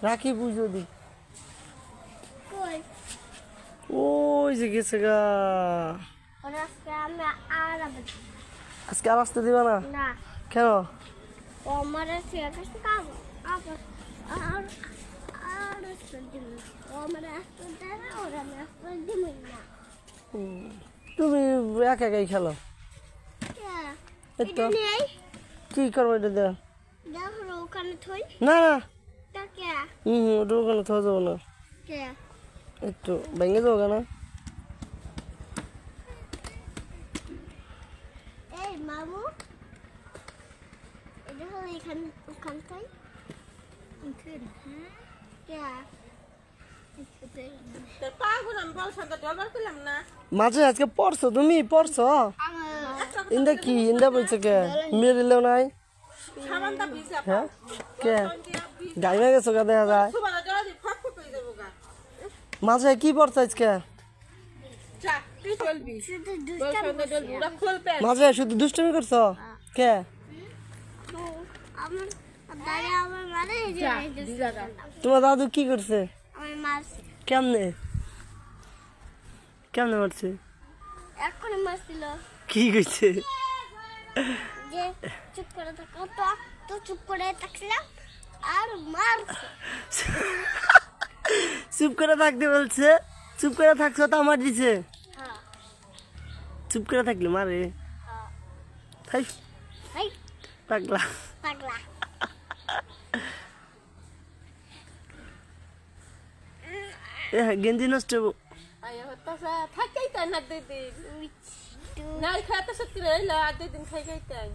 রাখি পুজো দি ওই যে গেছে গা আজকে আর আসতে দিবা না কেন তুমি একা একাই খেলো কি করবো এটা দেখ না না ওটা ওখানে থাকা যাবো না একটু ভেঙে যাবো কেন মামু এটা হলো ওখানটাই মাঝে আজকে পড়ছো তুমি পড়ছো ইন্দা কি ইন্দা বলছো কে মেরে দিলেও নাই হ্যাঁ কে গাইমে গেছো কে দেখা যায় মাঝে কি পড়ছো আজকে মাঝে শুধু দুষ্টুমি করছো কে তোমার দাদু কি করছে কেমনে কেমনে মারছে কি করছে যে চুপ করে থাকো তো চুপ করে থাকলাম আর মারছে চুপ করে থাকতে বলছে চুপ করে থাকছো তো আমার দিছে চুপ করে থাকলে মারে পাগলা পাগলা গেঞ্জি নষ্ট থাকাই তাই না দিন না খাতে সত্যি রইল আর 2 দিন খাই খাইতাই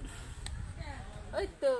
ওই তো